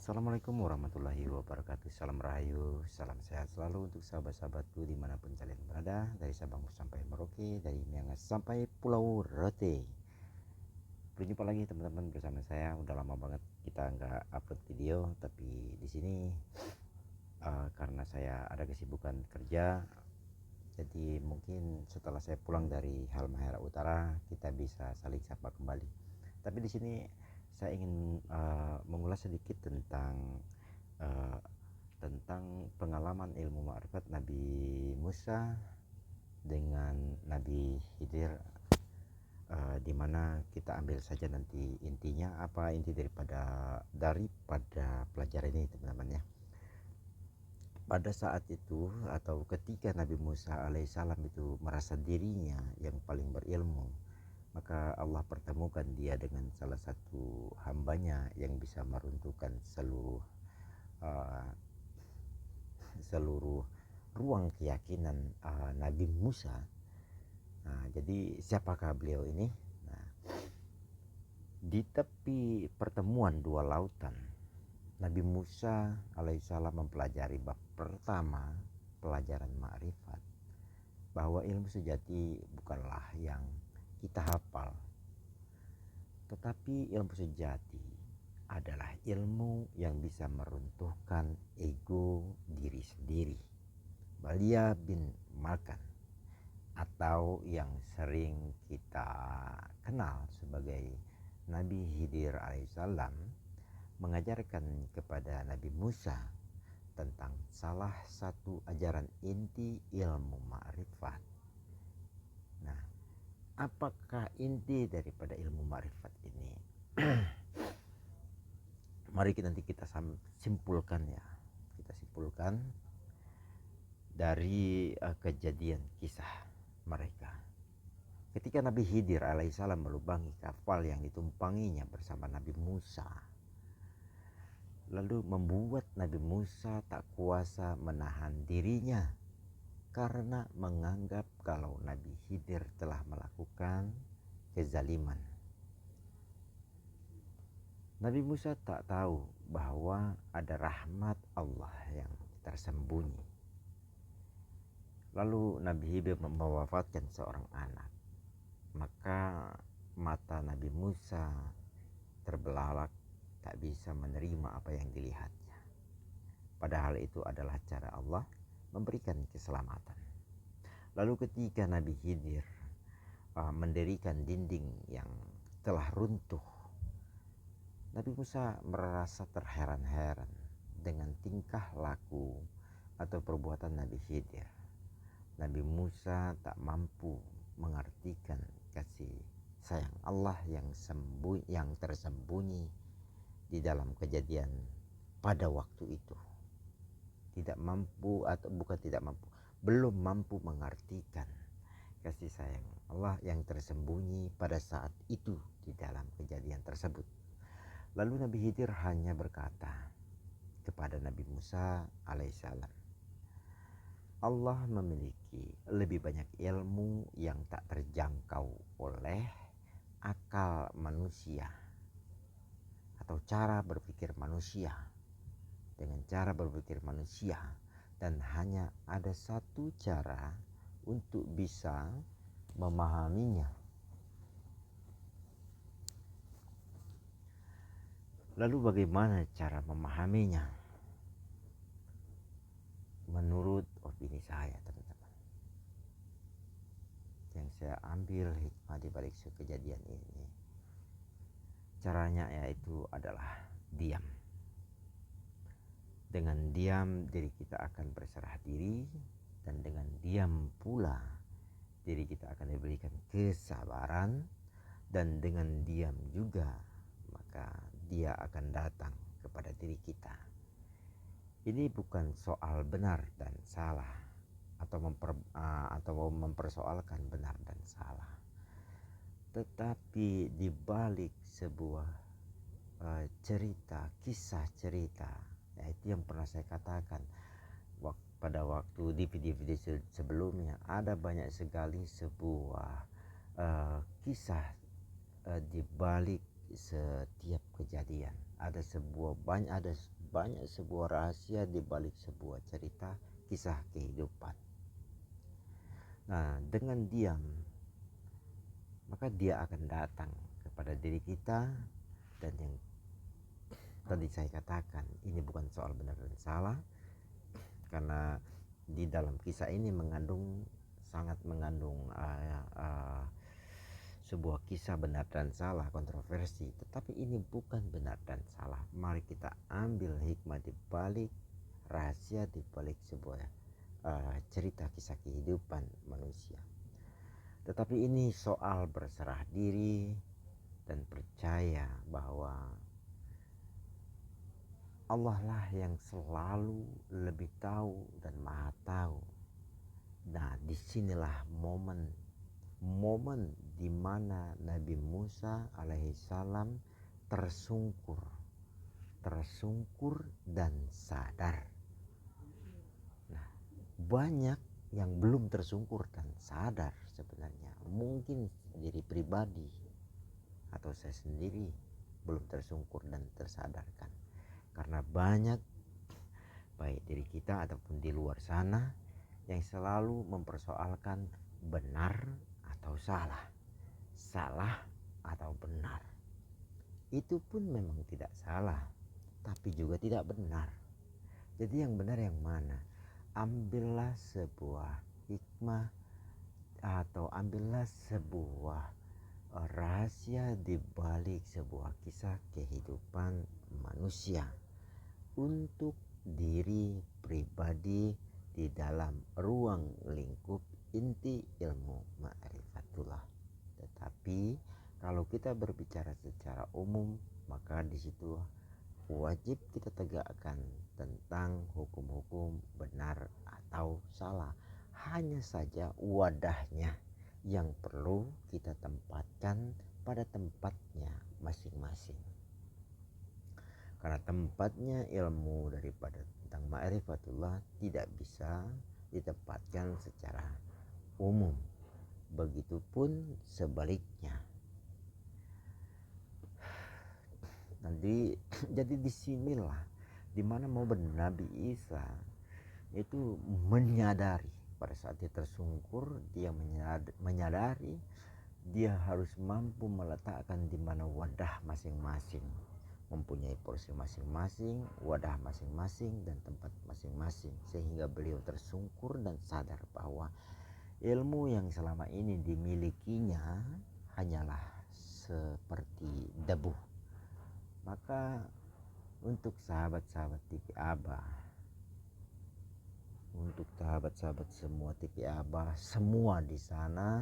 Assalamualaikum warahmatullahi wabarakatuh. Salam rahayu, salam sehat selalu untuk sahabat-sahabatku dimanapun kalian berada, dari Sabang sampai Merauke, dari Miangas sampai Pulau Rote. Berjumpa lagi teman-teman bersama saya. Udah lama banget kita nggak upload video, tapi di sini karena saya ada kesibukan kerja, jadi mungkin setelah saya pulang dari Halmahera Utara kita bisa saling sapa kembali. Tapi di sini saya ingin mengulas sedikit uh, tentang pengalaman ilmu ma'rifat Nabi Musa dengan Nabi Khidir, di mana kita ambil saja nanti intinya apa inti daripada pelajaran ini teman-teman ya. Pada saat itu atau ketika Nabi Musa alaihissalam itu merasa dirinya yang paling berilmu, maka Allah pertemukan dia dengan salah satu hambanya yang bisa meruntuhkan uh, seluruh ruang keyakinan Nabi Musa. Nah, jadi siapakah beliau ini? Nah, di tepi pertemuan dua lautan, Nabi Musa alaihissalam mempelajari bab pertama, pelajaran ma'rifat, bahwa ilmu sejati bukanlah yang kita hafal, tetapi ilmu sejati adalah ilmu yang bisa meruntuhkan ego diri sendiri. Balia bin Malkan, atau yang sering kita kenal sebagai Nabi Khidir alaihissalam, mengajarkan kepada Nabi Musa tentang salah satu ajaran inti ilmu ma'rifat. Nah, apakah inti daripada ilmu ma'rifat ini? Mari nanti kita simpulkan ya. Kita simpulkan dari kejadian kisah mereka. Ketika Nabi Khidir alaihissalam melubangi kapal yang ditumpanginya bersama Nabi Musa, lalu membuat Nabi Musa tak kuasa menahan dirinya karena menganggap kalau Nabi Khidir telah melakukan kezaliman. Nabi Musa tak tahu bahwa ada rahmat Allah yang tersembunyi. Lalu Nabi Khidir mewafatkan seorang anak, maka mata Nabi Musa terbelalak, tak bisa menerima apa yang dilihatnya. Padahal itu adalah cara Allah memberikan keselamatan. Lalu ketika Nabi Khidir mendirikan dinding yang telah runtuh, Nabi Musa merasa terheran-heran dengan tingkah laku atau perbuatan Nabi Khidir. Nabi Musa tak mampu mengartikan kasih sayang Allah yang tersembunyi di dalam kejadian pada waktu itu. Belum mampu mengartikan kasih sayang Allah yang tersembunyi pada saat itu di dalam kejadian tersebut. Lalu Nabi Khidir hanya berkata kepada Nabi Musa alaihissalam, Allah memiliki lebih banyak ilmu yang tak terjangkau oleh akal manusia atau cara berpikir manusia dengan cara berpikir manusia, dan hanya ada satu cara untuk bisa memahaminya. Lalu bagaimana cara memahaminya? Menurut opini saya teman-teman, yang saya ambil hikmah di balik kejadian ini, caranya yaitu adalah diam. Dengan diam diri kita akan berserah diri, dan dengan diam pula diri kita akan diberikan kesabaran, dan dengan diam juga maka dia akan datang kepada diri kita. Ini bukan soal benar dan salah atau mempersoalkan benar dan salah, tetapi di balik sebuah kisah cerita, yaitu yang pernah saya katakan pada waktu di video-video sebelumnya, ada banyak sekali sebuah kisah di balik setiap kejadian. banyak sebuah rahasia di balik sebuah cerita kisah kehidupan. Nah, dengan diam maka dia akan datang kepada diri kita. Dan yang tadi saya katakan, ini bukan soal benar dan salah, karena di dalam kisah ini sangat mengandung sebuah kisah benar dan salah, kontroversi. Tetapi ini bukan benar dan salah. Mari kita ambil hikmah di balik, rahasia di balik sebuah cerita kisah kehidupan manusia. Tetapi ini soal berserah diri dan percaya bahwa Allah lah yang selalu lebih tahu dan maha tahu. Nah, disinilah momen di mana Nabi Musa alaihissalam tersungkur dan sadar. Nah, banyak yang belum tersungkur dan sadar sebenarnya. Mungkin diri pribadi atau saya sendiri belum tersungkur dan tersadarkan. Karena banyak baik diri kita ataupun di luar sana yang selalu mempersoalkan benar atau salah atau benar. Itu pun memang tidak salah, tapi juga tidak benar. Jadi yang benar yang mana? Ambillah sebuah hikmah atau ambillah sebuah rahasia di balik sebuah kisah kehidupan manusia untuk diri pribadi di dalam ruang lingkup inti ilmu ma'rifatullah. Tetapi kalau kita berbicara secara umum, maka di situ wajib kita tegakkan tentang hukum-hukum benar atau salah. Hanya saja wadahnya yang perlu kita tempatkan pada tempatnya masing-masing. Karena tempatnya ilmu daripada tentang ma'rifatullah tidak bisa ditempatkan secara umum. Begitupun sebaliknya. Jadi disinilah dimana momen Nabi Isa itu menyadari pada saat dia tersungkur, dia menyadari dia harus mampu meletakkan di mana wadah masing-masing, mempunyai porsi masing-masing, wadah masing-masing dan tempat masing-masing, sehingga beliau tersungkur dan sadar bahwa ilmu yang selama ini dimilikinya hanyalah seperti debu. Maka untuk sahabat-sahabat TV Abah, untuk sahabat-sahabat semua TV Abah, semua di sana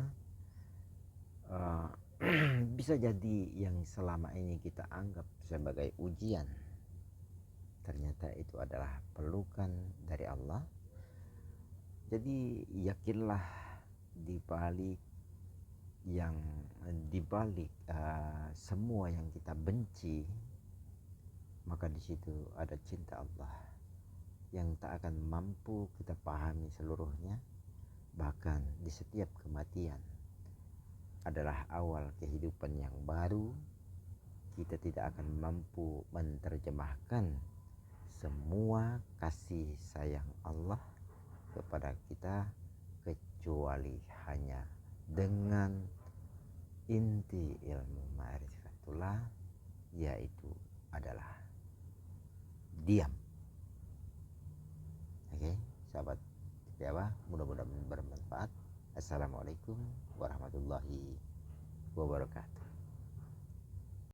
bisa jadi yang selama ini kita anggap sebagai ujian, ternyata itu adalah pelukan dari Allah. Jadi yakinlah di balik semua yang kita benci, maka di situ ada cinta Allah yang tak akan mampu kita pahami seluruhnya. Bahkan di setiap kematian adalah awal kehidupan yang baru. Kita tidak akan mampu menerjemahkan semua kasih sayang Allah kepada kita kecuali hanya dengan inti ilmu ma'rifatullah, yaitu adalah diam. Oke, sahabat Jawa, mudah-mudahan bermanfaat. Assalamualaikum warahmatullahi wabarakatuh.